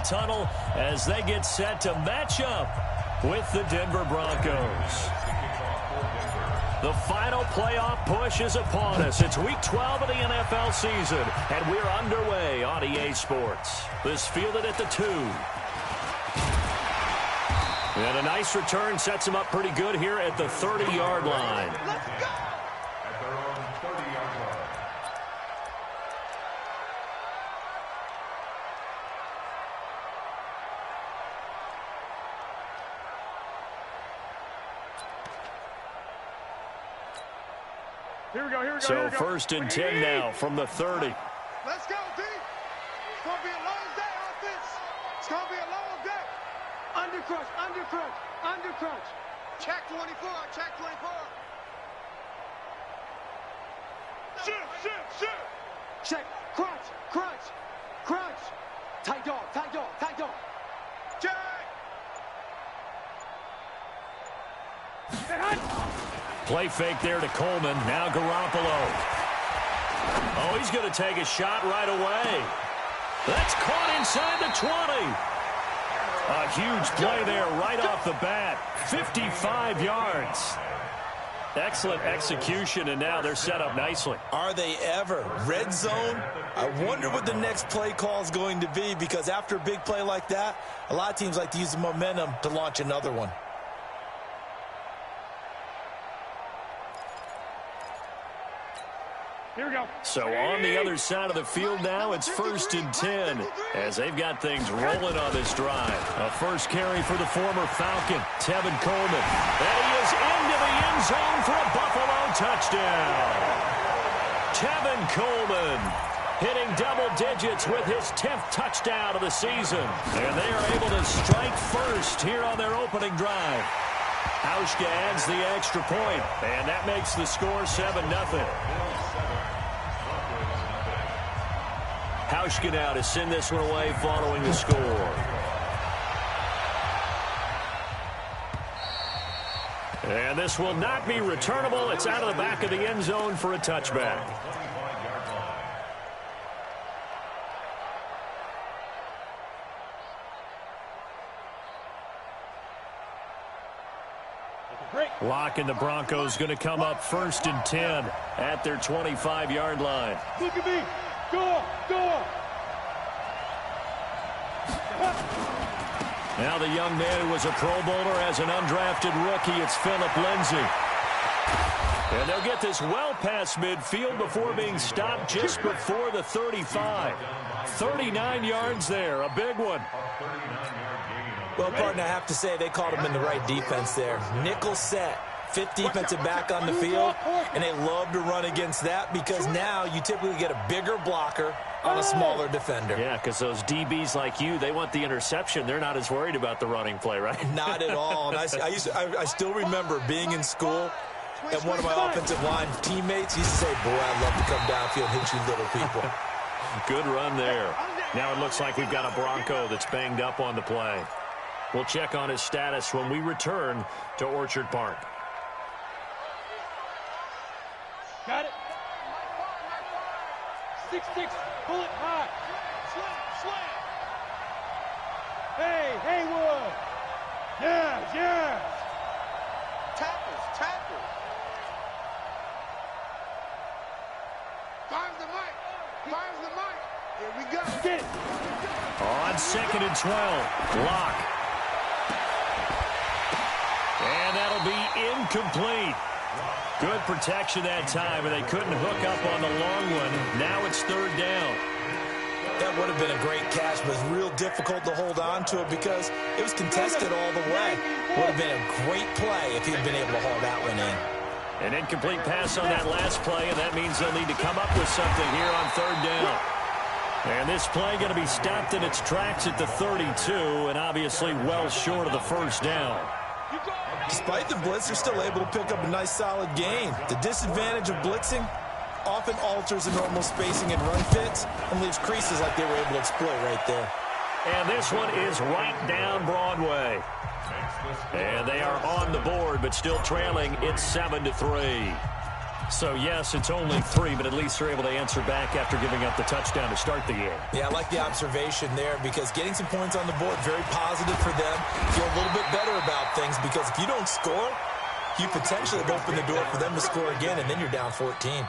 tunnel as they get set to match up with the Denver Broncos. The final playoff push is upon us. It's week 12 of the NFL season, and we're underway on EA Sports. This fielded at the 2. And a nice return sets him up pretty good here at the 30-yard line. Let's go! At their own 30-yard line. Here we go, here we go, So here we go. first and 10 now from the 30. Let's go, D. It's going to be a long day, offense. It's going to be a long day. Under crunch, under crunch, under crunch. Check 24, check 24. Shoot, shoot, shoot. Check, crunch, crunch, crunch. Tight dog, tight dog, tight dog. Check. Play fake there to Coleman. Now Garoppolo. Oh, he's going to take a shot right away. That's caught inside the 20. A huge play there right off the bat. 55 yards. Excellent execution, and now they're set up nicely. Are they ever? Red zone? I wonder what the next play call is going to be, because after a big play like that, a lot of teams like to use the momentum to launch another one. Here we go. So on the other side of the field now, it's first and 10 as they've got things rolling on this drive. A first carry for the former Falcon, Tevin Coleman. And he is into the end zone for a Buffalo touchdown. Tevin Coleman hitting double digits with his 10th touchdown of the season. And they are able to strike first here on their opening drive. Hauschka adds the extra point, and that makes the score 7-0. Hauschka now to send this one away following the score. And this will not be returnable. It's out of the back of the end zone for a touchback. Lock and the Broncos going to come up first and 10 at their 25-yard line. Look at me. Go, go. Now the young man who was a Pro Bowler as an undrafted rookie, it's Phillip Lindsay. And they'll get this well past midfield before being stopped just before the 35. 39 yards there, a big one. Well, partner, I have to say they called him in the right defense there. Nickel set, fifth defensive back on the field, and they love to run against that because now you typically get a bigger blocker on a smaller defender. Yeah, because those DBs like you, they want the interception. They're not as worried about the running play, right? Not at all. And I still remember being in school, and one of my offensive line teammates used to say, boy, I'd love to come downfield and hit you little people. Good run there. Now it looks like we've got a Bronco that's banged up on the play. We'll check on his status when we return to Orchard Park. Got it. 6-6, bullet high. Slam, slam. Hey, Haywood. Yes, yes. Tackles, tackles. Fires the mic. Fires the mic. Here we go. Get it. On 2nd and 12, Lock. And that'll be incomplete. Good protection that time, and they couldn't hook up on the long one. Now it's 3rd down. That would have been a great catch, but it's real difficult to hold on to it because it was contested all the way. Would have been a great play if he had been able to haul that one in. An incomplete pass on that last play, and that means they'll need to come up with something here on 3rd down. And this play going to be stopped in its tracks at the 32, and obviously well short of the 1st down. Despite the blitz, they're still able to pick up a nice solid gain. The disadvantage of blitzing often alters the normal spacing and run fits and leaves creases like they were able to exploit right there. And this one is right down Broadway. And they are on the board, but still trailing. It's 7-3. So, yes, it's only 3, but at least they're able to answer back after giving up the touchdown to start the game. Yeah, I like the observation there because getting some points on the board, very positive for them. Feel a little bit better about things because if you don't score, you potentially have opened the door for them to score again, and then you're down 14.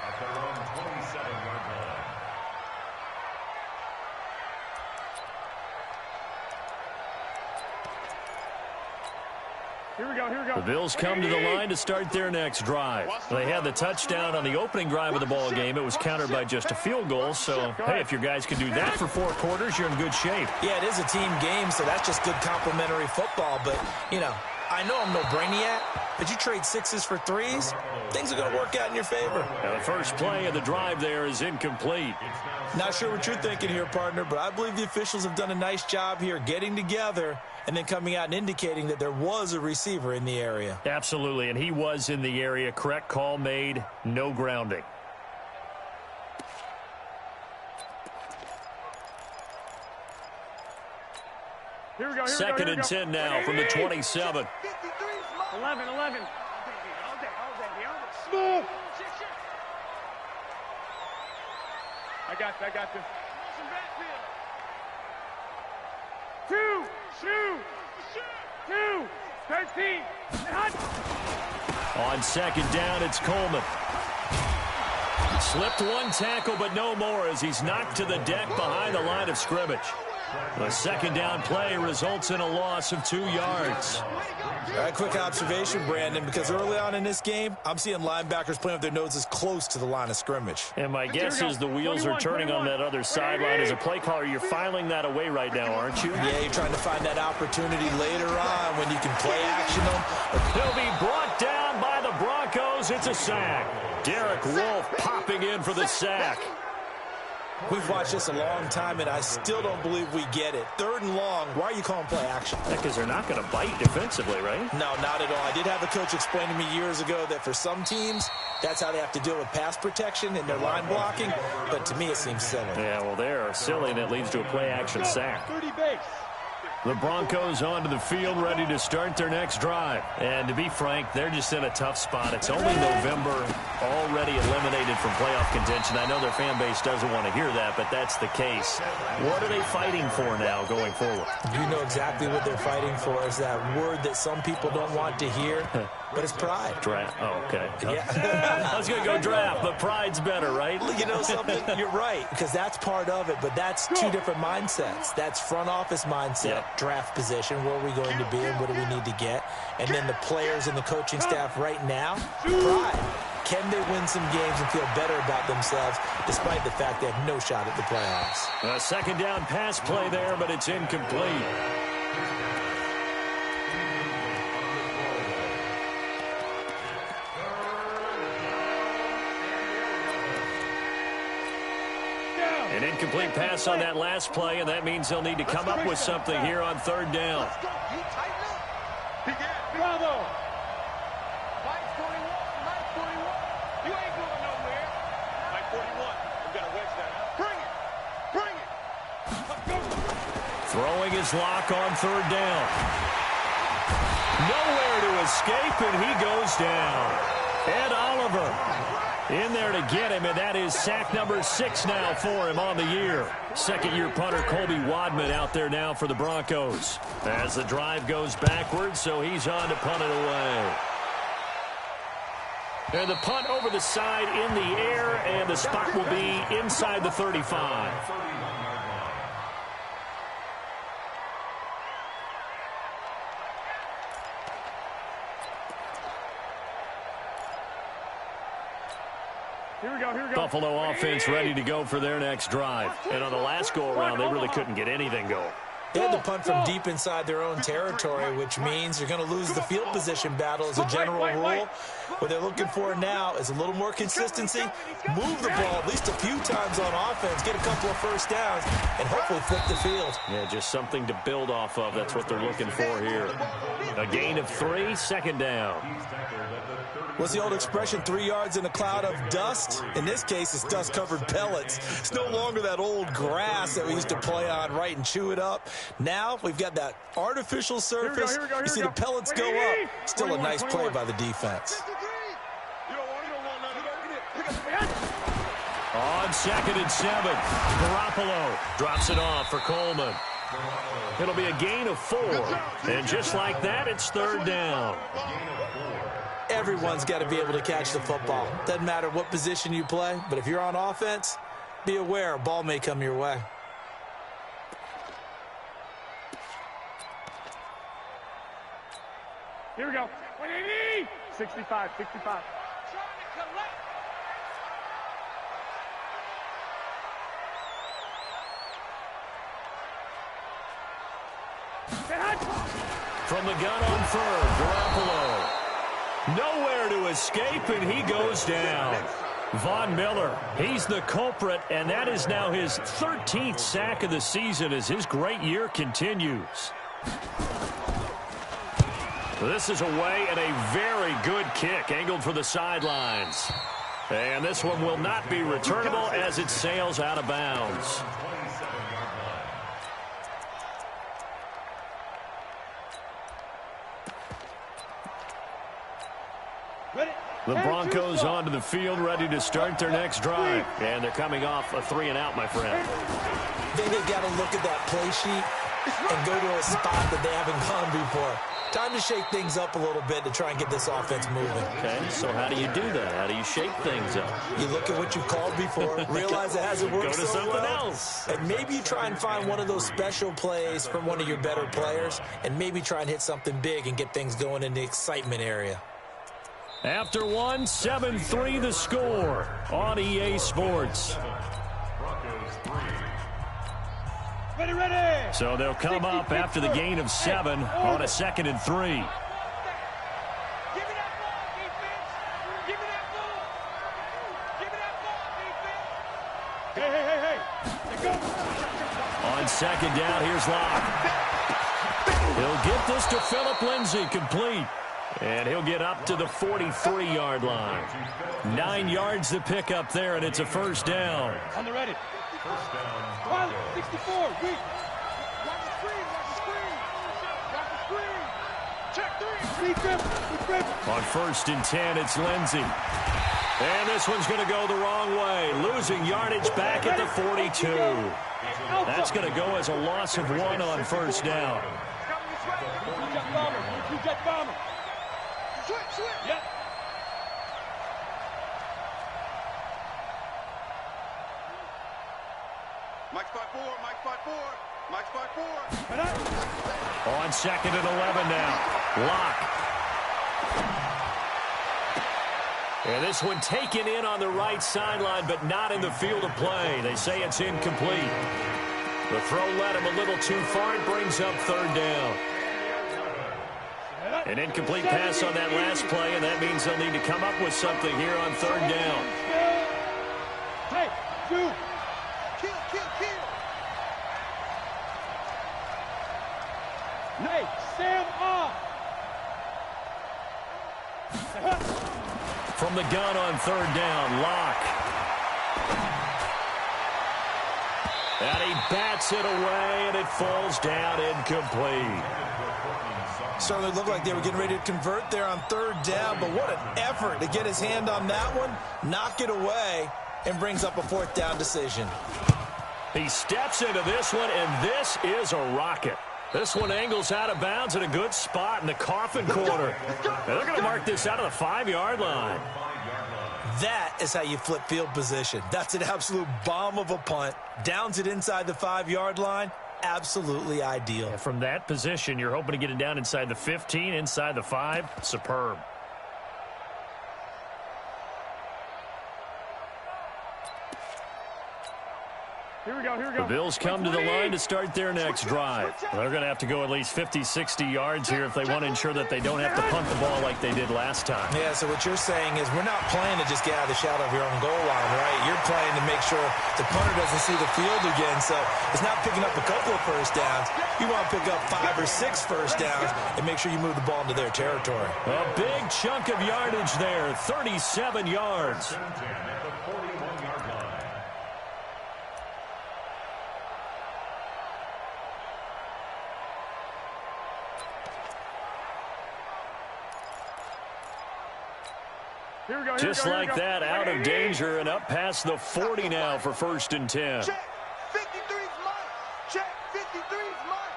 Here we go. The Bills come to the line to start their next drive. They had the touchdown on the opening drive of the ball game. It was countered by just a field goal. So, hey, if your guys can do that for 4 quarters, you're in good shape. Yeah, it is a team game, so that's just good complimentary football. But, you know, I know I'm no brainiac, but you trade 6s for 3s, things are going to work out in your favor. Now, the first play of the drive there is incomplete. Not sure what you're thinking here, partner, but I believe the officials have done a nice job here getting together and then coming out and indicating that there was a receiver in the area. Absolutely, and he was in the area. Correct call made, no grounding. Here we go. Second and 10 now from the 27. 11. Smooth. I got you. 2, 13. On second down, it's Coleman. Slipped 1 tackle, but no more as he's knocked to the deck behind the line of scrimmage. The second down play results in a loss of 2 yards. All right, quick observation, Brandon, because early on in this game, I'm seeing linebackers playing with their noses close to the line of scrimmage. And my guess is the wheels are turning on that other sideline. As a play caller, you're filing that away right now, aren't you? Yeah, you're trying to find that opportunity later on when you can play action them. He'll be brought down by the Broncos. It's a sack. Derek Wolfe popping in for the sack. We've watched this a long time, and I still don't believe we get it. 3rd and long, why are you calling play action? Because they're not going to bite defensively, right? No, not at all. I did have a coach explain to me years ago that for some teams, that's how they have to deal with pass protection and their line blocking, but to me it seems silly. Yeah, well, they're silly, and it leads to a play-action sack. 30 base. The Broncos onto the field, ready to start their next drive. And to be frank, they're just in a tough spot. It's only November, already eliminated from playoff contention. I know their fan base doesn't want to hear that, but that's the case. What are they fighting for now going forward? You know exactly what they're fighting for. Is that word that some people don't want to hear, but it's pride. Draft. Oh, okay. Yeah. I was going to go draft, but pride's better, right? You know something? You're right, because that's part of it, but that's 2 different mindsets. That's front office mindset, draft position, where are we going to be and what do we need to get? And then the players and the coaching staff right now, pride. Can they win some games and feel better about themselves despite the fact they have no shot at the playoffs? A second down pass play there, but it's incomplete. An incomplete pass on that last play, and that means they'll need to come up with something here on 3rd down. Bravo. Mike 41. You ain't going nowhere. Mike 41. We got to wedge that. Bring it. Throwing his lock on 3rd down. Nowhere to escape, and he goes down. Ed Oliver in there to get him, and that is sack number 6 now for him on the year. Second-year punter Colby Wadman out there now for the Broncos. As the drive goes backwards, so he's on to punt it away. And the punt over the side in the air, and the spot will be inside the 35. Here we go. Buffalo offense ready to go for their next drive. And on the last go-around, they really couldn't get anything going. They had to punt from deep inside their own territory, which means you're going to lose the field position battle as a general rule. What they're looking for now is a little more consistency, move the ball at least a few times on offense, get a couple of first downs, and hopefully flip the field. Yeah, just something to build off of. That's what they're looking for here. A gain of 3, second down. What's the old expression, 3 yards in a cloud of dust? In this case, it's dust-covered pellets. It's no longer that old grass that we used to play on, right, and chew it up. Now we've got that artificial surface. You see the pellets go up. Still a nice play by the defense. On 2nd and 7, Garoppolo drops it off for Coleman. It'll be a gain of 4. And just like that, it's 3rd down. Everyone's got to be able to catch the football. Doesn't matter what position you play, but if you're on offense, be aware a ball may come your way. Here we go. 65, 65. From the gun on 3rd, Garoppolo. Nowhere to escape, and he goes down. Von Miller, he's the culprit, and that is now his 13th sack of the season as his great year continues. This is away and a very good kick, angled for the sidelines. And this one will not be returnable as it sails out of bounds. The Broncos onto the field, ready to start their next drive. And they're coming off a 3-and-out, my friend. Then they got to look at that play sheet and go to a spot that they haven't gone before. Time to shake things up a little bit to try and get this offense moving. Okay, so how do you do that? How do you shake things up? You look at what you called before, realize it hasn't worked Go to so something well, else. and maybe you try and find one of those special plays from one of your better players, and maybe try and hit something big and get things going in the excitement area. After 1, 7-3 the score on EA Sports. Ready. So they'll come up after the gain of 7 on a 2nd and 3. Give me that ball, defense. Give me that ball. Give me that ball, defense. Hey. Let's go. On 2nd down, here's Locke. He'll get this to Phillip Lindsay, complete. And he'll get up to the 43-yard line. 9 yards to pick up there, and it's a 1st down. On the ready. First down. 64. Watch the screen. Watch the screen. Check 3. On 1st and 10, it's Lindsay. And this one's going to go the wrong way. Losing yardage back at the 42. That's going to go as a loss of 1 on 1st down. Switch. Yep. Mike spot 4. On 2nd and 11 now. Locke. And this one taken in on the right sideline, but not in the field of play. They say it's incomplete. The throw led him a little too far. It brings up 3rd down. An incomplete pass on that last play, and that means they'll need to come up with something here on 3rd down. Hey, Gywu. Kill. Nate, Sam off. From the gun on 3rd down, Locke. And he bats it away, and it falls down incomplete. Certainly looked like they were getting ready to convert there on 3rd down, but what an effort to get his hand on that one, knock it away, and brings up a 4th down decision. He steps into this one, and this is a rocket. This one angles out of bounds in a good spot in the coffin corner. And they're going to mark this out of the 5-yard line. That is how you flip field position. That's an absolute bomb of a punt. Downs it inside the 5-yard line. Absolutely ideal. And from that position, you're hoping to get it down inside the 15, inside the 5. Superb. Here we go. The Bills come to the line to start their next drive. They're going to have to go at least 50, 60 yards here if they want to ensure that they don't have to punt the ball like they did last time. Yeah, so what you're saying is we're not playing to just get out of the shadow of your own goal line, right? You're playing to make sure the punter doesn't see the field again. So it's not picking up a couple of 1st downs. You want to pick up 5 or 6 1st downs and make sure you move the ball into their territory. A big chunk of yardage there, 37 yards. Just like that, out of danger and up past the 40 now for 1st and 10. Check. 53's mine. Check. 53's mine.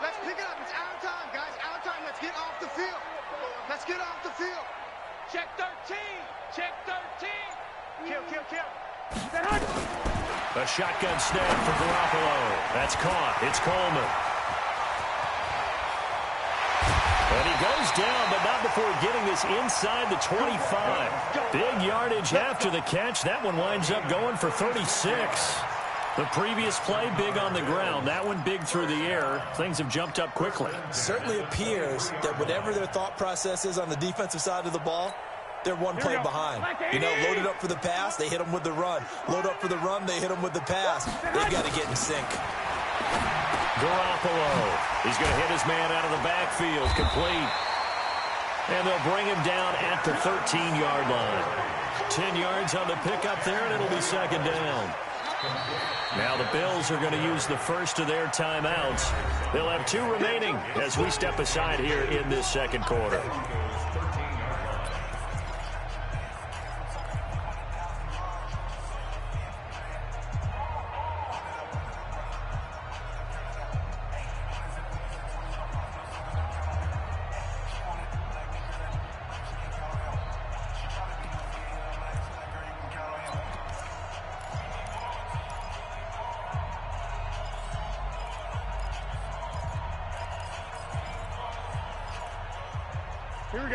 Let's pick it up. It's out of time, guys. Out of time. Let's get off the field. Let's get off the field. Check 13. Check 13. Kill. A shotgun snap for Garoppolo. That's caught. It's Coleman. And he goes down, but not before getting this inside the 25. Big yardage after the catch. That one winds up going for 36. The previous play, big on the ground. That one big through the air. Things have jumped up quickly. Certainly appears that whatever their thought process is on the defensive side of the ball, they're one play behind. You know, loaded up for the pass, they hit them with the run. Load up for the run, they hit them with the pass. They've got to get in sync. Garoppolo. He's going to hit his man out of the backfield. Complete. And they'll bring him down at the 13-yard line. 10 yards on the pickup there, and it'll be 2nd down. Now the Bills are going to use the first of their timeouts. They'll have 2 remaining as we step aside here in this 2nd quarter.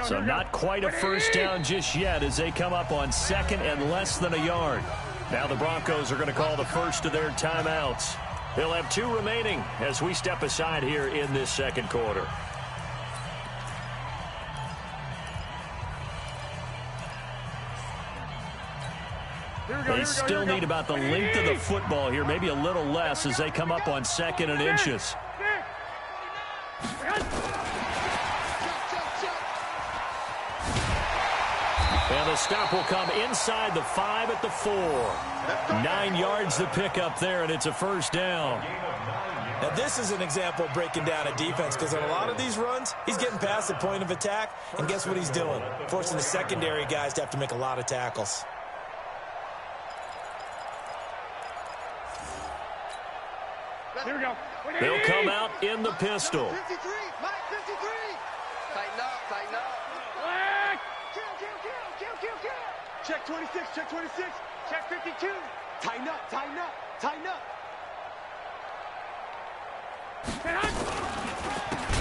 So not quite a first down just yet as they come up on 2nd and less than a yard. Now the Broncos are going to call the first of their timeouts. They'll have 2 remaining as we step aside here in this 2nd quarter. They still need about the length of the football here, maybe a little less as they come up on 2nd and inches. And the stop will come inside the 5 at the 4. 9 yards to pick up there, and it's a first down. Now, this is an example of breaking down a defense because on a lot of these runs, he's getting past the point of attack, and guess what he's doing? Forcing the secondary guys to have to make a lot of tackles. Here we go. They'll come out in the pistol. 53. Mike, 53. Tighten up. Kill. Check 26. Check 52. Tighten up.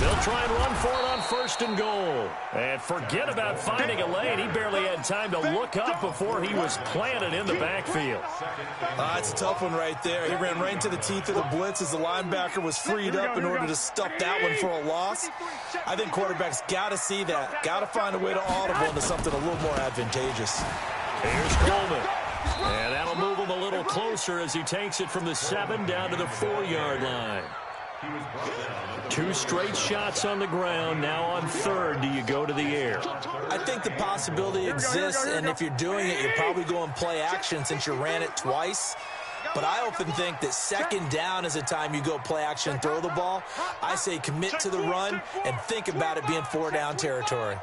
They'll try and run for it on 1st and goal. And forget about finding a lane. He barely had time to look up before he was planted in the backfield. It's a tough one right there. He ran right into the teeth of the blitz as the linebacker was freed up in order to stuff that one for a loss. I think quarterbacks got to see that. Got to find a way to audible into something a little more advantageous. Here's Coleman. And that'll move him a little closer as he takes it from the 7 down to the 4-yard line. 2 straight shots on the ground. Now on 3rd, do you go to the air? I think the possibility exists, and if you're doing it, you're probably going play action since you ran it twice. But I often think that 2nd down is a time you go play action and throw the ball. I say commit to the run and think about it being 4-down territory.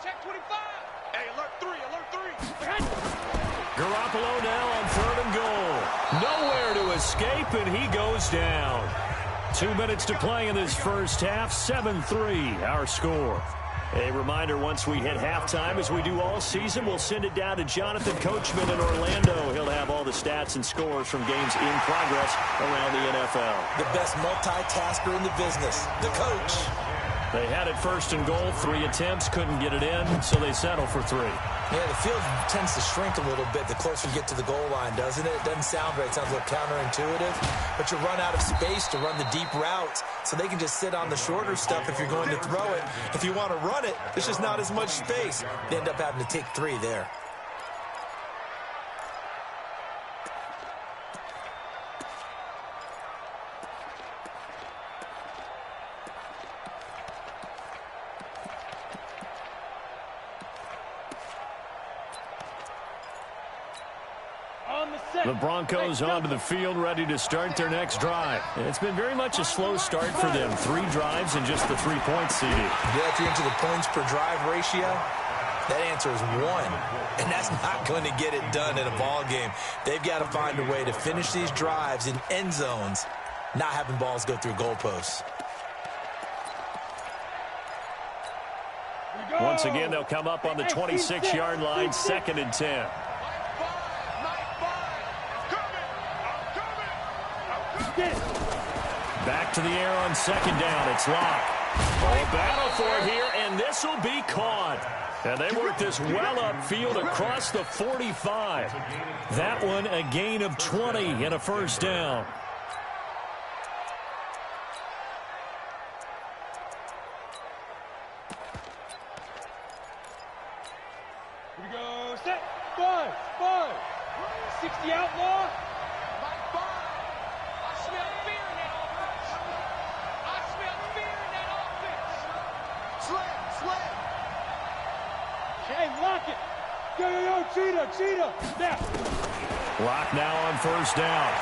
Hey, alert 3. Garoppolo now on 3rd and goal. Nowhere to escape, and he goes down. 2 minutes to play in this first half. 7-3, our score. A reminder, once we hit halftime, as we do all season, we'll send it down to Jonathan Coachman in Orlando. He'll have all the stats and scores from games in progress around the NFL. The best multitasker in the business, the coach. They had it 1st and goal, 3 attempts, couldn't get it in, so they settle for 3. Yeah, the field tends to shrink a little bit the closer you get to the goal line, doesn't it? It doesn't sound right. It sounds a little counterintuitive. But you run out of space to run the deep routes, so they can just sit on the shorter stuff if you're going to throw it. If you want to run it, there's just not as much space. They end up having to take 3 there. The Broncos onto the field, ready to start their next drive. It's been very much a slow start for them. 3 drives and just the 3 points, CD. Yeah, if you're into the points per drive ratio, That answer is one, and that's not going to get it done in a ball game. They've got to find a way to finish these drives in end zones, not having balls go through goalposts. Once again, they'll come up on the 26-yard line, 2nd and 10. Back to the air on 2nd down. It's Locke. A battle for it here, and this will be caught. And they work this well upfield across the 45. That one a gain of 20 and a first down. Here we go. Set. 5. 60 outlaw. Hey, lock it. Yo, cheetah. Now. Lock now on first down.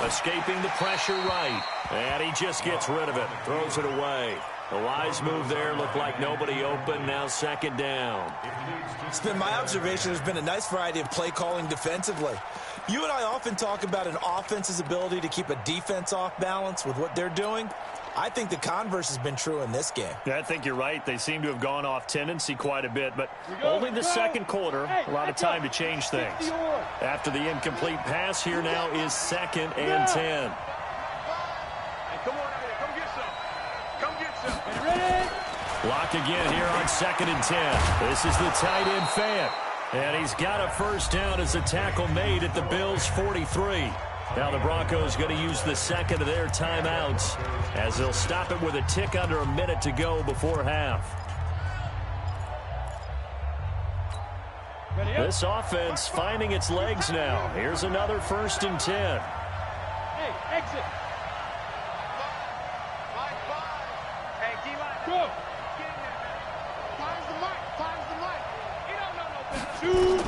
Escaping the pressure right. And he just gets rid of it. Throws it away. The wise move there. Looked like nobody open. Now 2nd down. It's been my observation there's been a nice variety of play calling defensively. You and I often talk about an offense's ability to keep a defense off balance with what they're doing. I think the converse has been true in this game. Yeah, I think you're right. They seem to have gone off tendency quite a bit, but only the second quarter. A lot of time to change things. After the incomplete pass, here now is 2nd and 10. Hey, come on, come get some. Come get some. Ready? Lock again here on 2nd and 10. This is the tight end Fant. And he's got a first down as a tackle made at the Bills' 43. Now the Broncos going to use the second of their timeouts as they'll stop it with a tick under a minute to go before half. This offense finding its legs now. Here's another 1st and 10. Hey, exit. Hey, D-line. Go. Finds the mic. He don't know no better. Shoot.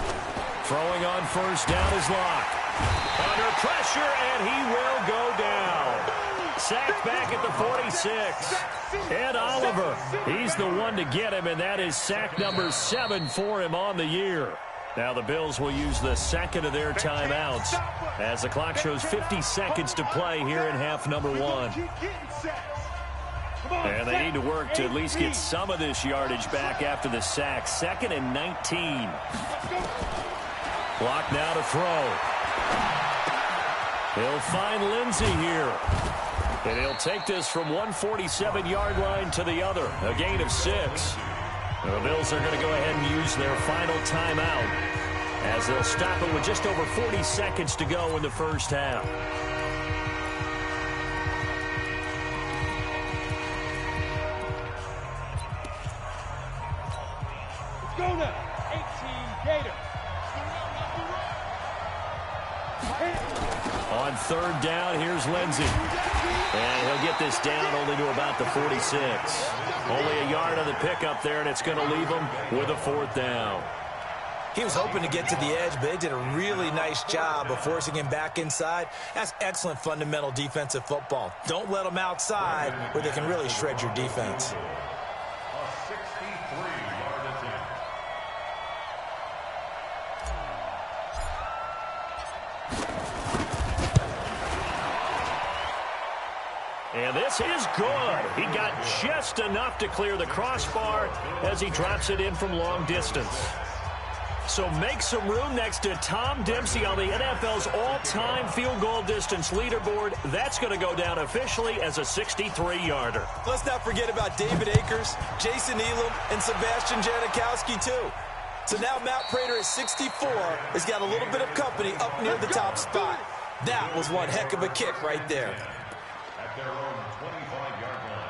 Throwing on first down is Locke. Under pressure, and he will go down. Sacked back at the 46. Ed Oliver, he's the one to get him, and that is sack number 7 for him on the year. Now the Bills will use the second of their timeouts as the clock shows 50 seconds to play here in half number 1. And they need to work to at least get some of this yardage back after the sack. 2nd and 19. Clock now to throw. He'll find Lindsey here. And he'll take this from 147-yard line to the other. A gain of 6. The Bills are going to go ahead and use their final timeout as they'll stop it with just over 40 seconds to go in the first half. Let's go now. 18 Gators. On 3rd down, here's Lindsey. And he'll get this down only to about the 46. Only a yard on the pickup there, and it's going to leave him with a 4th down. He was hoping to get to the edge, but they did a really nice job of forcing him back inside. That's excellent fundamental defensive football. Don't let them outside where they can really shred your defense. A 63-yard attempt. And this is good. He got just enough to clear the crossbar as he drops it in from long distance. So make some room next to Tom Dempsey on the NFL's all-time field goal distance leaderboard. That's going to go down officially as a 63-yarder. Let's not forget about David Akers, Jason Elam, and Sebastian Janikowski, too. So now Matt Prater at 64 has got a little bit of company up near the top spot. That was one heck of a kick right there. At their own 25-yard line.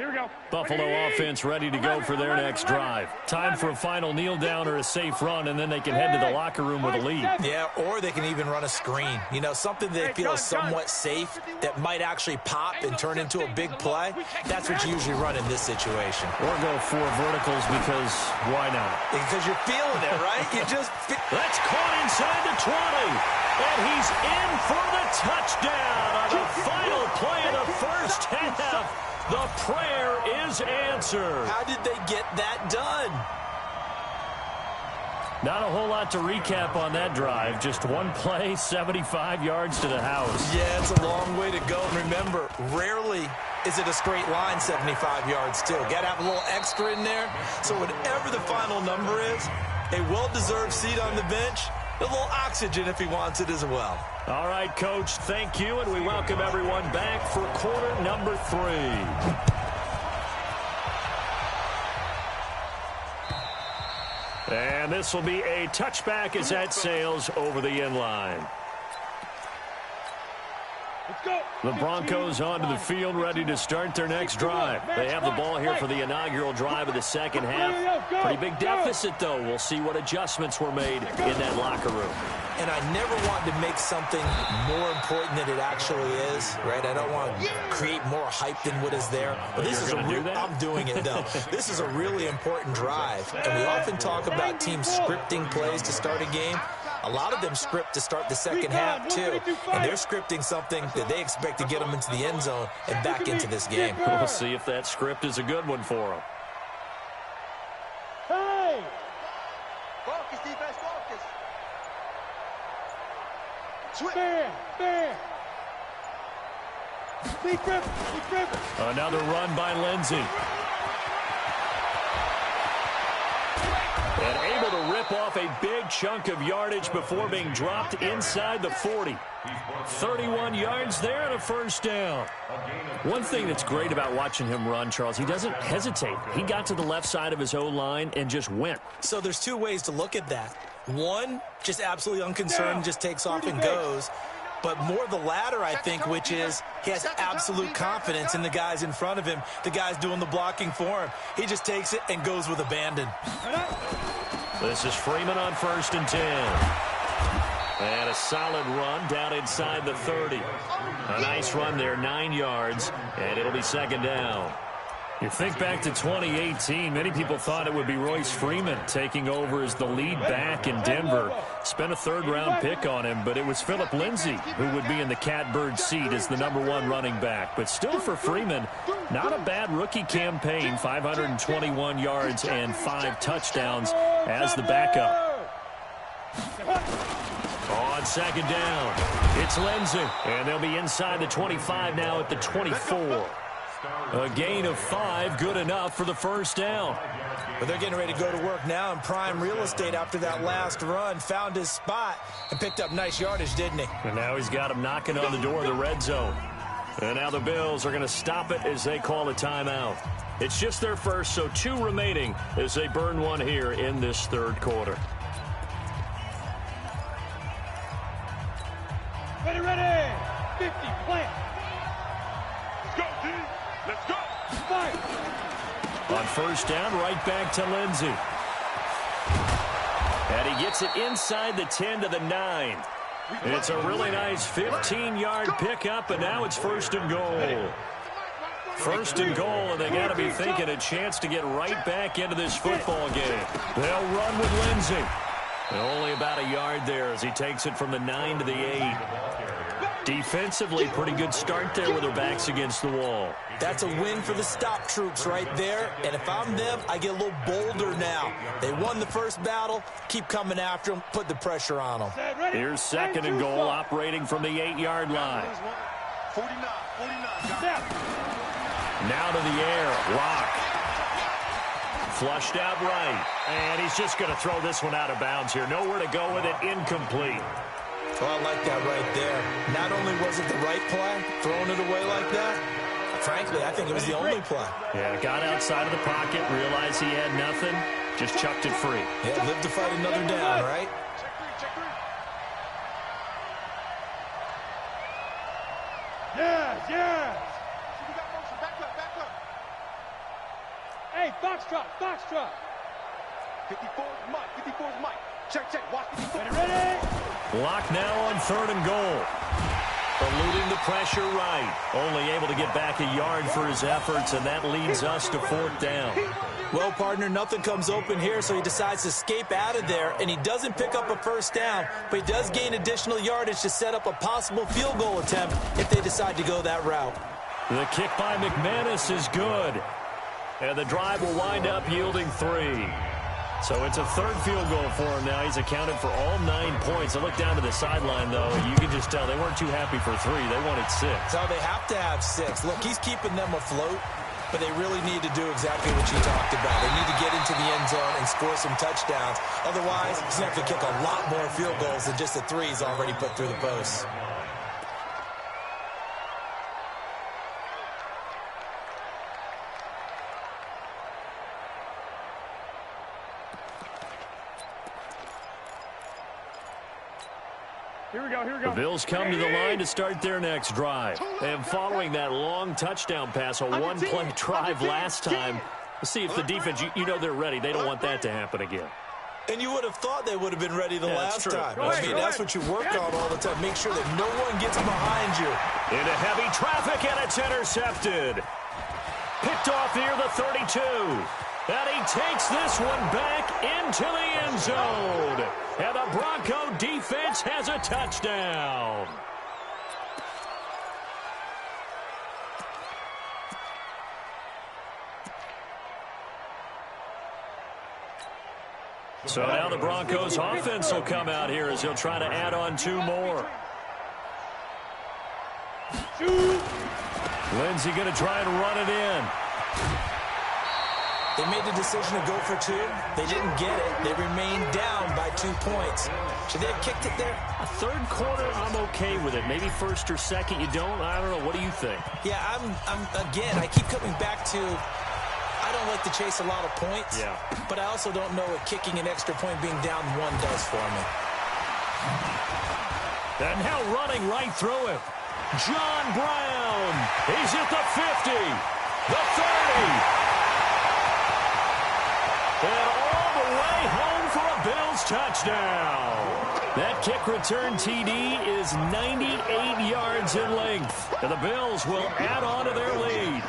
Here we go. Buffalo offense ready to go for their next drive. Time for a final kneel down or a safe run, and then they can head to the locker room with a lead. Yeah, or they can even run a screen. You know, something they feel is somewhat safe that might actually pop and turn into a big play. That's what you usually run in this situation. Or go 4 verticals because why not? Because you're feeling it, right? You just That's caught inside the 20. And he's in for the touchdown on the final play of the first half. The prayer is answered. How did they get that done? Not a whole lot to recap on that drive. Just one play, 75 yards to the house. Yeah, it's a long way to go. Remember, rarely is it a straight line 75 yards, too. Got to have a little extra in there. So whatever the final number is, a well-deserved seat on the bench, a little oxygen if he wants it as well. All right, Coach, thank you, and we welcome everyone back for quarter number 3. And this will be a touchback as that sails over the end line. The Broncos onto the field, ready to start their next drive. They have the ball here for the inaugural drive of the second half. Pretty big deficit, though. We'll see what adjustments were made in that locker room. And I never want to make something more important than it actually is, right? I don't want to create more hype than what is there. But this is I'm doing it, though. This is a really important drive. And we often talk about teams scripting plays to start a game. A lot of them script to start the second half, too. And they're scripting something that they expect to get them into the end zone and back into this game. We'll see if that script is a good one for them. Hey! Focus, defense, focus. Switch. Fair. Be gripping. Another run by Lindsey. And able to rip off a big chunk of yardage before being dropped inside the 40. 31 yards there and a first down. One thing that's great about watching him run, Charles, he doesn't hesitate. He got to the left side of his O-line and just went. So there's 2 ways to look at that. One, just absolutely unconcerned, just takes off and goes. But more the latter, I think, which is he has absolute confidence in the guys in front of him, the guys doing the blocking for him. He just takes it and goes with abandon. This is Freeman on 1st and 10. And a solid run down inside the 30. A nice run there, 9 yards, and it'll be second down. You think back to 2018, many people thought it would be Royce Freeman taking over as the lead back in Denver. Spent a 3rd-round pick on him, but it was Phillip Lindsay who would be in the catbird seat as the #1 running back. But still for Freeman, not a bad rookie campaign, 521 yards and 5 touchdowns as the backup. On second down, it's Lindsay, and they'll be inside the 25 now at the 24. A gain of 5, good enough for the first down. But they're getting ready to go to work now in prime real estate after that last run. Found his spot and picked up nice yardage, didn't he? And now he's got him knocking on the door of the red zone. And now the Bills are going to stop it as they call a timeout. It's just their first, so 2 remaining as they burn one here in this 3rd quarter. Ready. 50, plant. Let's go, D. Let's go. Fire. On first down, right back to Lindsey. And he gets it inside the 10 to the 9. It's a really nice 15-yard pickup, and now it's 1st and goal. 1st and goal, and they got to be thinking a chance to get right back into this football game. They'll run with Lindsey. And only about a yard there as he takes it from the 9 to the 8. Defensively, pretty good start there with their backs against the wall. That's a win for the stop troops right there. And if I'm them, I get a little bolder now. They won the first battle. Keep coming after them. Put the pressure on them. Here's 2nd and goal, operating from the 8-yard line. 49. Now to the air. Rock. Flushed out right. And he's just going to throw this one out of bounds here. Nowhere to go with it. Incomplete. Oh, I like that right there. Not only was it the right play, throwing it away like that, frankly, I think it was the only play. Yeah, got outside of the pocket, realized he had nothing, just chucked it free. Yeah, live to fight another down, right? Check 3. Yes. We got motion. Back up. Hey, foxtrot, foxtrot. 54 is Mike. 54 is Mike. Check, check. Watch 54. Ready? Lock now on 3rd and goal. Eluding the pressure right. Only able to get back a yard for his efforts, and that leads us to 4th down. Well, partner, nothing comes open here, so he decides to escape out of there, and he doesn't pick up a 1st down, but he does gain additional yardage to set up a possible field goal attempt if they decide to go that route. The kick by McManus is good, and the drive will wind up yielding 3. So it's a 3rd field goal for him now. He's accounted for all 9 points. I look down to the sideline, though, and you can just tell they weren't too happy for 3. They wanted 6. So they have to have 6. Look, he's keeping them afloat, but they really need to do exactly what you talked about. They need to get into the end zone and score some touchdowns. Otherwise, he's going to have to kick a lot more field goals than just the 3 he's already put through the posts. Here we go, here we go. The Bills come to the line to start their next drive. And following that long touchdown pass, a one-play drive last time, let's see if the defense, you know they're ready. They don't want that to happen again. And you would have thought they would have been ready the last time. I mean, that's what you work on all the time. Make sure that no one gets behind you. Into heavy traffic, and it's intercepted. Picked off near the 32. And he takes this one back into the end zone. And the Bronco defense has a touchdown. So now the Broncos offense will come out here as he'll try to add on 2 more. Lindsey going to try and run it in. They made the decision to go for 2. They didn't get it. They remained down by 2 points. Should they have kicked it there? A 3rd quarter, I'm okay with it. Maybe 1st or 2nd, you don't. I don't know. What do you think? Yeah, again, I keep coming back to I don't like to chase a lot of points. Yeah. But I also don't know what kicking an extra point being down 1 does for me. And now running right through him. John Brown. He's at the 50. The 30. And all the way home for a Bills touchdown. That kick return TD is 98 yards in length. And the Bills will add on to their lead.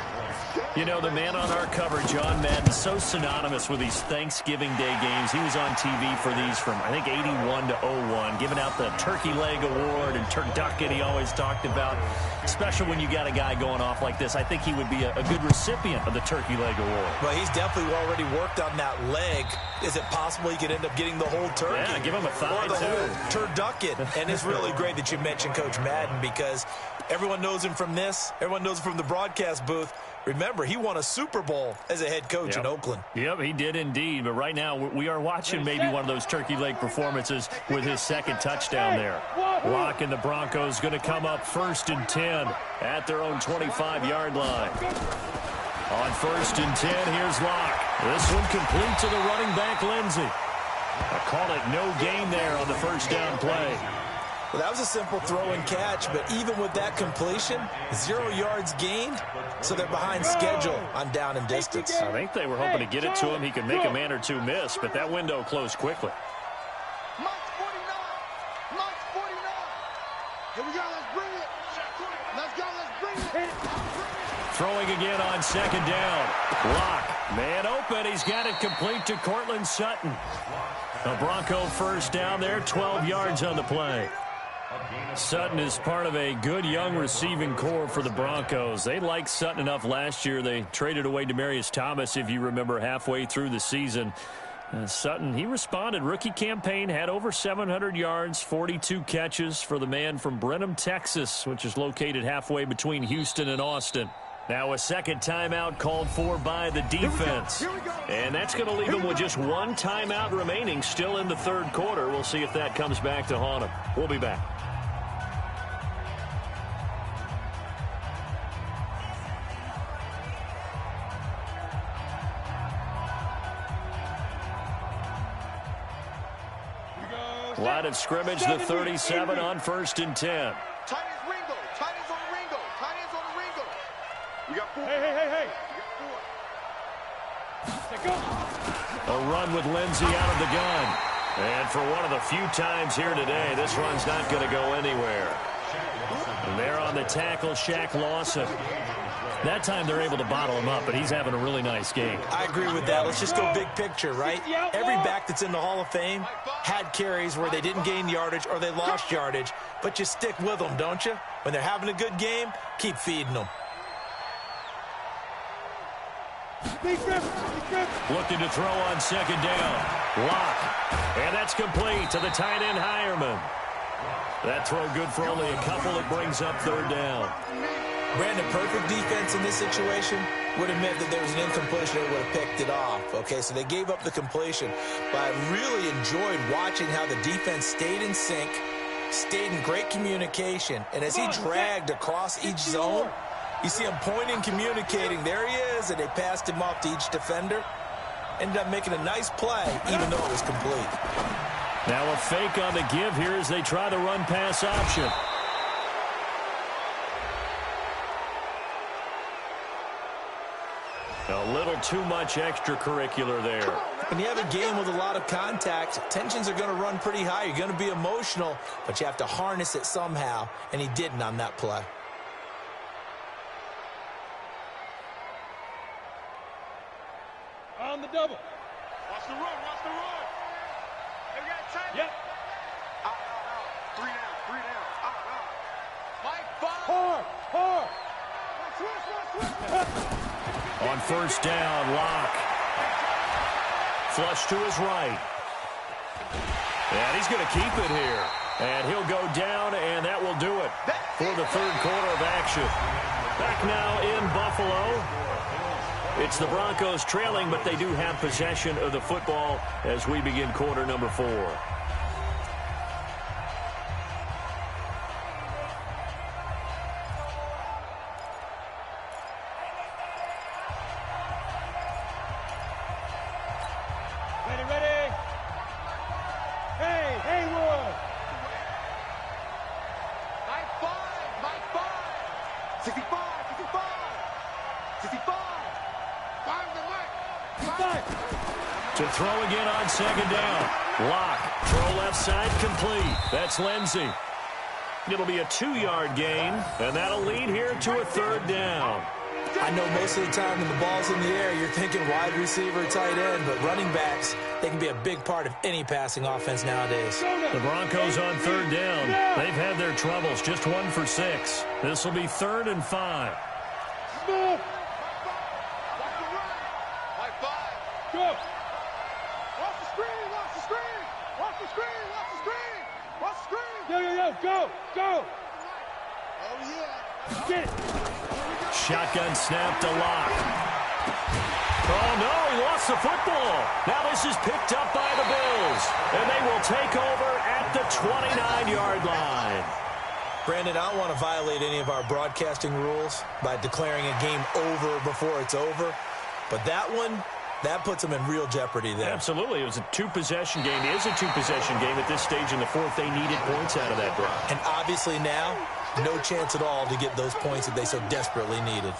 You know, the man on our cover, John Madden, so synonymous with these Thanksgiving Day games. He was on TV for these from, I think, 81 to 01, giving out the Turkey Leg Award and Turducken he always talked about. Special when you got a guy going off like this. I think he would be a good recipient of the Turkey Leg Award. Well, he's definitely already worked on that leg. Is it possible he could end up getting the whole turkey? Yeah, give him a thigh, or the too. whole turducken. And it's really great that you mentioned Coach Madden because everyone knows him from this. Everyone knows him from the broadcast booth. Remember, he won a Super Bowl as a head coach in Oakland. Yep, he did indeed. But right now, we are watching maybe one of those turkey leg performances with his 2nd touchdown there. Locke and the Broncos going to come up 1st and 10 at their own 25-yard line. On 1st and 10, here's Locke. This one complete to the running back, Lindsey. I call it no gain there on the 1st down play. Well, that was a simple throw and catch, but even with that completion, 0 yards gained, so they're behind schedule on down and distance. I think they were hoping to get it to him. He could make a man or 2 miss, but that window closed quickly. Mike's 49. Mike's 49. Here we go. Let's bring it. Let's go. Let's bring it. Throwing again on 2nd down. Locke, man open. He's got it complete to Cortland Sutton. A Bronco 1st down there, 12 yards on the play. Sutton is part of a good young receiving core for the Broncos. They liked Sutton enough last year. They traded away Demaryius Thomas, if you remember, halfway through the season. Sutton, he responded. Rookie campaign, had over 700 yards, 42 catches for the man from Brenham, Texas, which is located halfway between Houston and Austin. Now a 2nd timeout called for by the defense. And that's going to leave them with just 1 timeout remaining still in the 3rd quarter. We'll see if that comes back to haunt them. We'll be back. Line of scrimmage, the 37 on 1st and 10. Tight ends Ringo. Tight ends on Ringo. Tight ends on Ringo. You got 4. Hey. You got A run with Lindsey out of the gun. And for one of the few times here today, this run's not going to go anywhere. And there on the tackle, Shaq Lawson. That time they're able to bottle him up, but he's having a really nice game. I agree with that. Let's just go big picture, right? Every back that's in the Hall of Fame had carries where they didn't gain yardage or they lost yardage, but you stick with them, don't you? When they're having a good game, keep feeding them. Looking to throw on second down. Lock. And that's complete to the tight end, Hireman. That throw good for only a couple. It brings up third down. Brandon, perfect defense in this situation would admit that there was an incompletion. They would have picked it off. Okay, so they gave up the completion. But I really enjoyed watching how the defense stayed in sync, stayed in great communication. And as he dragged across each zone, you see him pointing, communicating. There he is, and they passed him off to each defender. Ended up making a nice play, even though it was complete. Now a fake on the give here as they try the run-pass option. A little too much extracurricular there. When you have a game with a lot of contact, tensions are going to run pretty high. You're going to be emotional, but you have to harness it somehow, and he didn't on that play. On the double. Watch the run, watch the run. They got time. Yep. Out. 3 down. Out. Mike, 5. Hard. Switch. On first down, Lock. Flush to his right. And he's going to keep it here. And he'll go down, and that will do it for the third quarter of action. Back now in Buffalo. It's the Broncos trailing, but they do have possession of the football as we begin quarter number 4. Ready. Hey, Haywood. Mike 5. 65. 5 to Mike. To throw again on second down. Lock. Throw left side complete. That's Lindsey. It'll be a 2-yard gain, and that'll lead here to a third down. I know most of the time when the ball's in the air, you're thinking wide receiver, tight end, but running backs, they can be a big part of any passing offense nowadays. The Broncos on third down. They've had their troubles, just 1 for 6. This will be 3rd and 5. Move. Mike 5. Go. Watch the screen. Yo. Go. Oh, yeah. Get it. Shotgun snap to Lock. Oh, no, he lost the football. Now this is picked up by the Bills, and they will take over at the 29-yard line. Brandon, I don't want to violate any of our broadcasting rules by declaring a game over before it's over, but that one, that puts them in real jeopardy there. Absolutely. It was a 2-possession game. It is a 2-possession game at this stage in the 4th. They needed points out of that drive. And obviously now, no chance at all to get those points that they so desperately needed.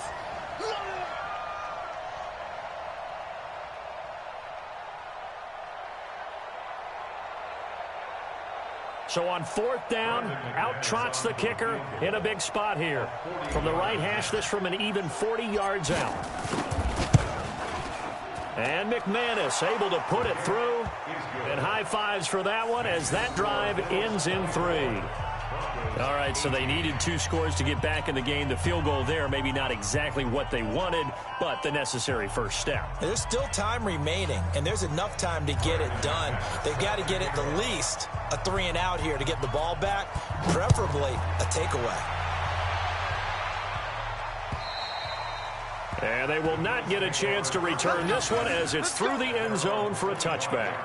So on 4th down, out trots the kicker in a big spot here. From the right hash, this from an even 40 yards out. And McManus able to put it through. And high fives for that one as that drive ends in 3. All right, so they needed 2 scores to get back in the game. The field goal there, maybe not exactly what they wanted, but the necessary first step. There's still time remaining, and there's enough time to get it done. They've got to get at the least a 3-and-out here to get the ball back, preferably a takeaway. And they will not get a chance to return this one as it's through the end zone for a touchback.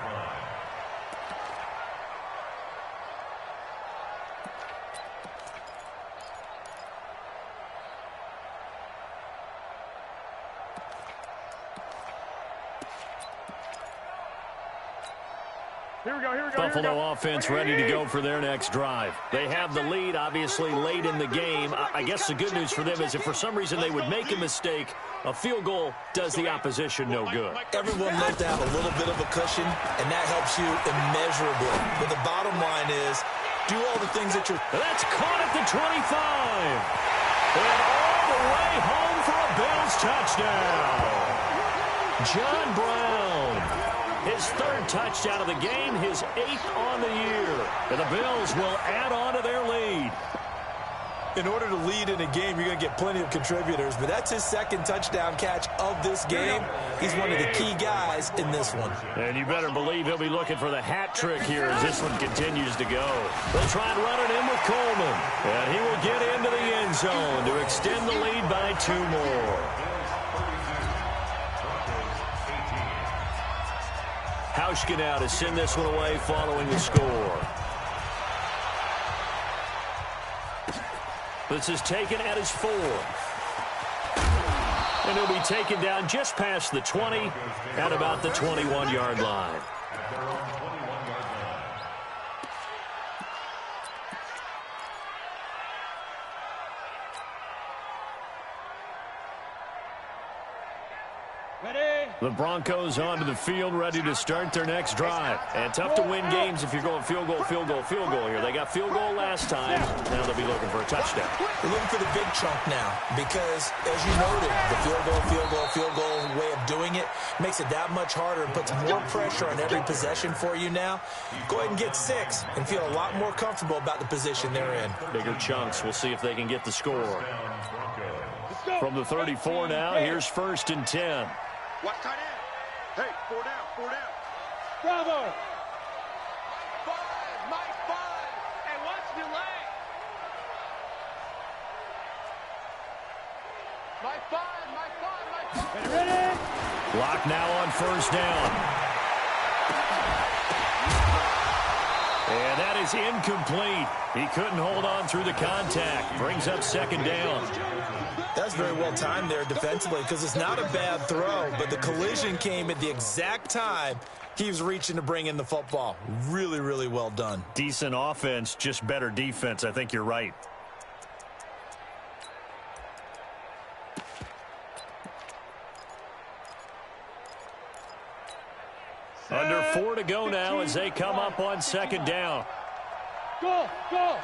Buffalo offense ready to go for their next drive. They have the lead, obviously, late in the game. I guess the good news for them is if for some reason they would make a mistake A field goal does the opposition no good. Everyone loves to have a little bit of a cushion, and that helps you immeasurably. But the bottom line is, do all the things that you're... That's caught at the 25. And all the way home for a Bills touchdown. John Brown, his third touchdown of the game, his 8th on the year. And the Bills will add on to their lead. In order to lead in a game, you're going to get plenty of contributors, but that's his second touchdown catch of this game. He's one of the key guys in this one. And you better believe he'll be looking for the hat trick here as this one continues to go. They'll try and run it in with Coleman. And he will get into the end zone to extend the lead by 2 more. Hauschka now to send this one away following the score. This is taken at his 4. And he'll be taken down just past the 20 at about the 21-yard line. The Broncos onto the field, ready to start their next drive. And tough to win games if you're going field goal, field goal, field goal here. They got field goal last time. Now they'll be looking for a touchdown. They're looking for the big chunk now because, as you noted, the field goal way of doing it makes it that much harder and puts more pressure on every possession for you now. Go ahead and get 6 and feel a lot more comfortable about the position they're in. Bigger chunks. We'll see if they can get the score. From the 34 now, here's 1st and 10. Watch tight end. Hey, 4 down, 4 down. Bravo. Mike 5. And watch the leg. Mike 5. Ready? Lock now on 1st down. And that is incomplete. He couldn't hold on through the contact. Brings up 2nd down. That's very well timed there defensively because it's not a bad throw, but the collision came at the exact time he was reaching to bring in the football. Really, really well done. Decent offense, just better defense. I think you're right. Under 4 to go now as they come up on 2nd down. Go. Fires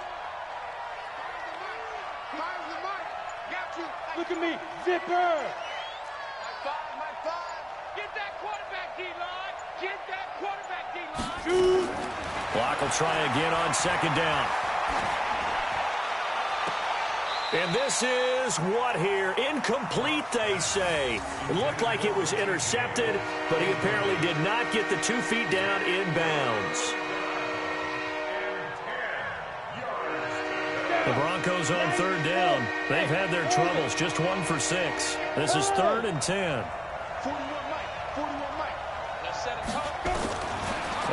the mark. Got you. Look at me. Zipper. Mike 5. Get that quarterback, D-line. Get that quarterback, D-line. Shoot. Block will try again on 2nd down. And this is what here? Incomplete, they say. It looked like it was intercepted, but he apparently did not get the 2 feet down inbounds. The Broncos on 3rd down. They've had their troubles, just 1 for 6. This is 3rd and 10. 41 Mike. Let's set a target.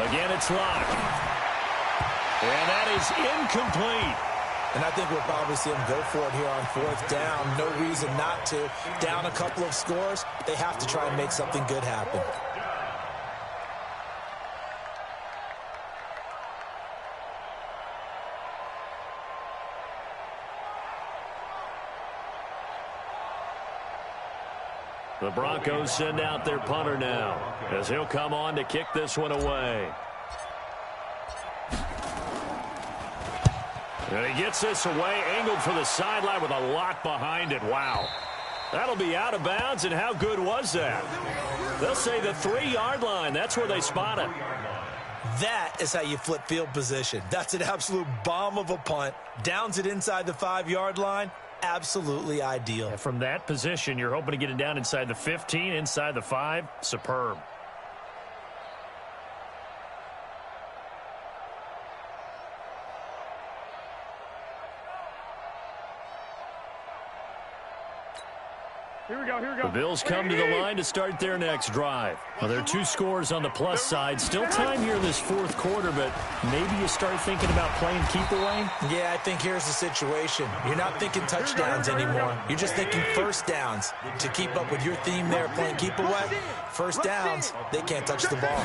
Again, it's locked. And that is incomplete. And I think we'll probably see him go for it here on 4th down. No reason not to. Down a couple of scores, they have to try and make something good happen. The Broncos send out their punter now as he'll come on to kick this one away. And he gets this away, angled for the sideline with a lot behind it. Wow. That'll be out of bounds, and how good was that? They'll say the 3-yard line. That's where they spot it. That is how you flip field position. That's an absolute bomb of a punt. Downs it inside the 5-yard line. Absolutely ideal. And from that position, you're hoping to get it down inside the 15, inside the 5. Superb. Here we go. The Bills come to the line to start their next drive. Well, there are 2 scores on the plus side. Still time here in this 4th quarter, but maybe you start thinking about playing keep away? Yeah, I think here's the situation. You're not thinking touchdowns anymore. You're just thinking 1st downs. To keep up with your theme there, playing keep away, 1st downs, they can't touch the ball.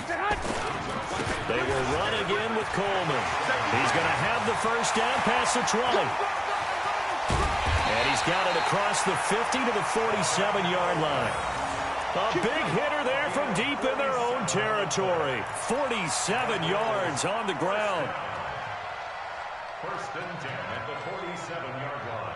They will run again with Coleman. He's going to have the 1st down past the 20. And he He's got it across the 50 to the 47-yard line. A big hitter there from deep in their own territory. 47 yards on the ground. First and 10 at the 47-yard line.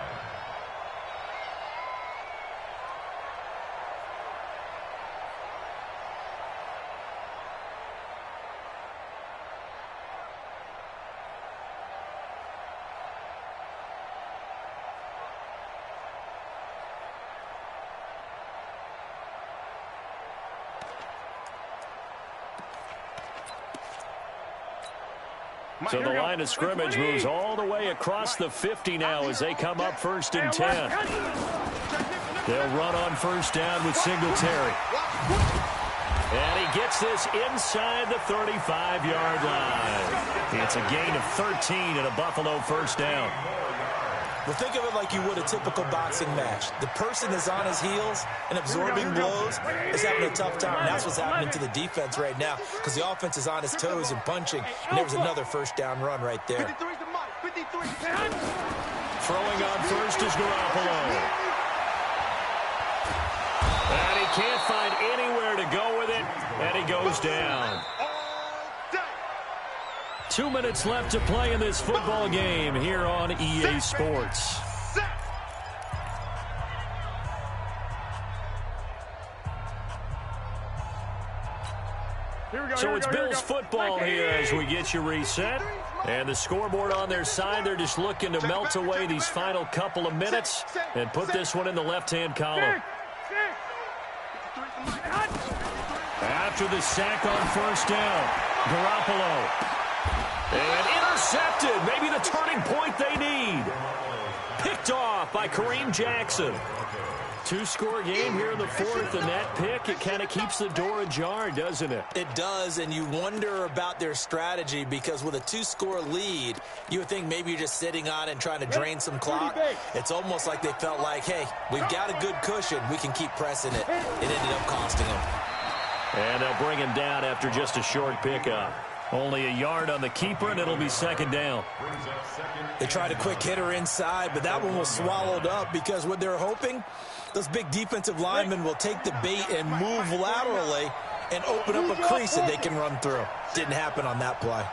So the line of scrimmage moves all the way across the 50 now as they come up first and 10. They'll run on first down with Singletary. And he gets this inside the 35-yard line. It's a gain of 13 and a Buffalo first down. Well, think of it like you would a typical boxing match. The person is on his heels and absorbing blows is having a tough time. That's what's happening to the defense right now because the offense is on his toes and punching. And there was another first down run right there. Throwing on first is Garoppolo. And he can't find anywhere to go with it, and he goes down. 2 minutes left to play in this football game here on EA Sports. So it's Bills football here as we get you reset. And the scoreboard on their side, they're just looking to melt away these final couple of minutes and put this one in the left-hand column. After the sack on first down, Garoppolo. And intercepted. Maybe the turning point they need. Picked off by Kareem Jackson. Two-score game here in the fourth, and that pick, it kind of keeps the door ajar, doesn't it? It does, and you wonder about their strategy because with a two-score lead, you would think maybe you're just sitting on it and trying to drain some clock. It's almost like they felt like, hey, we've got a good cushion. We can keep pressing it. It ended up costing them. And they'll bring him down after just a short pickup. Only a yard on the keeper, and it'll be second down. They tried a quick hitter inside, but that one was swallowed up because what they're hoping, those big defensive linemen will take the bait and move laterally and open up a crease that they can run through. Didn't happen on that play.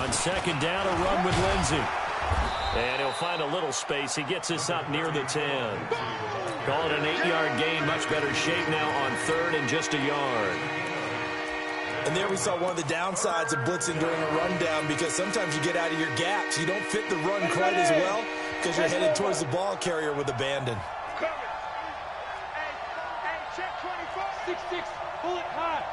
On second down, a run with Lindsey. And he'll find a little space. He gets us up near the 10. Call it an 8-yard gain. Much better shape now on third and just a yard. And there we saw one of the downsides of blitzing during a rundown because sometimes you get out of your gaps. You don't fit the run quite as well because you're headed towards the ball carrier with abandon. Hey, check 24. 6-6, pull it high.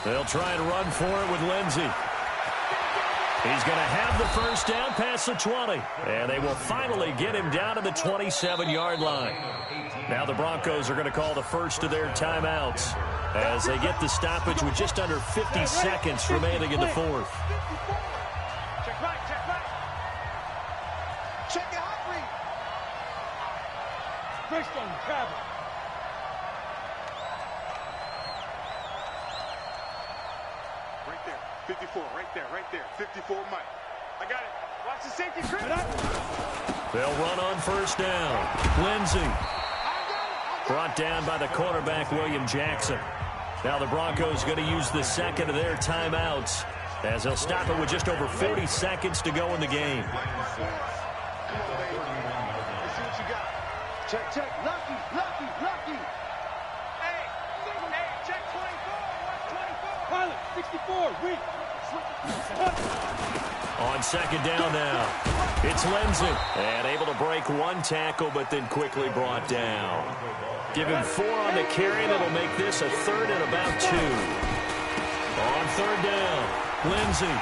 They'll try and run for it with Lindsey. He's going to have the first down past the 20. And they will finally get him down to the 27-yard line. Now the Broncos are going to call the first of their timeouts as they get the stoppage with just under 50 seconds remaining in the fourth. Check right, check right. Check your hot read. Bricks on travel. Right there, 54, right there, 54, Mike. I got it. Watch the safety, Chris. They'll run on first down. Lindsey. Brought down by the cornerback, William Jackson. Now the Broncos going to use the second of their timeouts as they'll stop it with just over 40 seconds to go in the game. Come on, baby. Let's see what you got. Check, check. Lucky, lucky, lucky. Hey, check 24. Watch 24. Pilot, 64, weak. On second down now, it's Lindsey. And able to break one tackle, but then quickly brought down. Give him 4 on the carry, and it'll make this a third and about 2. On third down, Lindsey.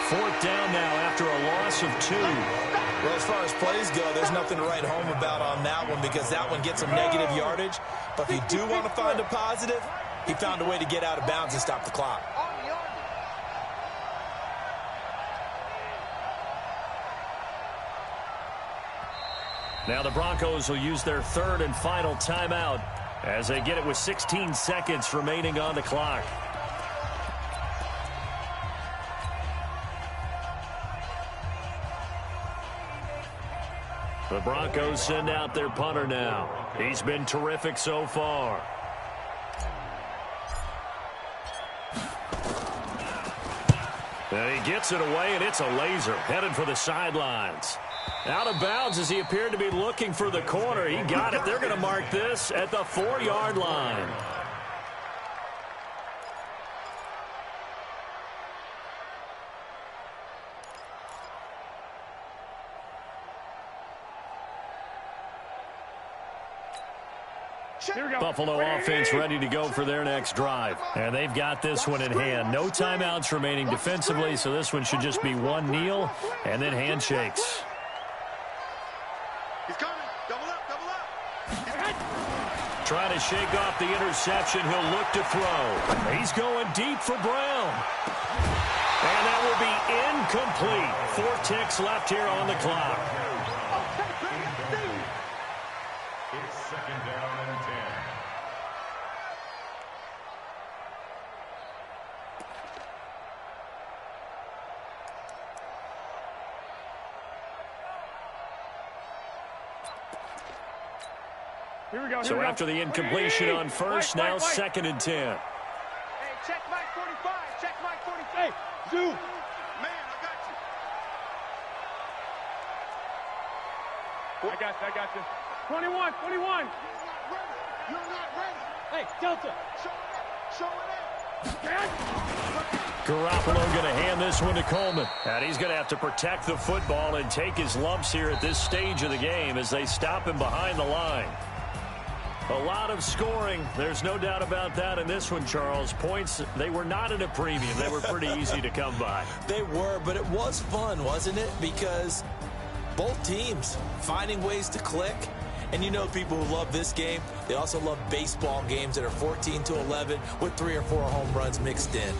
Fourth down now after a loss of 2. Well, as far as plays go, there's nothing to write home about on that one because that one gets some negative yardage. But if you do want to find a positive, he found a way to get out of bounds and stop the clock. Now the Broncos will use their third and final timeout as they get it with 16 seconds remaining on the clock. The Broncos send out their punter now. He's been terrific so far. And he gets it away, and it's a laser headed for the sidelines. Out of bounds as he appeared to be looking for the corner. He got it. They're going to mark this at the 4-yard line. Buffalo offense ready to go for their next drive. And they've got this one in hand. No timeouts remaining defensively, so this one should just be one kneel and then handshakes. He's coming. Double up, double up. Trying to shake off the interception. He'll look to throw. He's going deep for Brown. And that will be incomplete. 4 ticks left here on the clock. It's second down and 10. Here we go. So after the incompletion on first, now second and 10. Hey, check Mike 45. Check Mike 45. Hey, Zoo. Man, I got you. I got you. 21. You're not ready. Hey, Delta. Show it up. Garoppolo going to hand this one to Coleman. And he's going to have to protect the football and take his lumps here at this stage of the game as they stop him behind the line. A lot of scoring. There's no doubt about that in this one, Charles. Points, they were not at a premium. They were pretty easy to come by. They were, but it was fun, wasn't it? Because both teams finding ways to click. And you know people who love this game, they also love baseball games that are 14-11 with 3 or 4 home runs mixed in.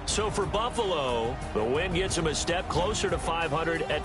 So for Buffalo, the win gets them a step closer to 500 at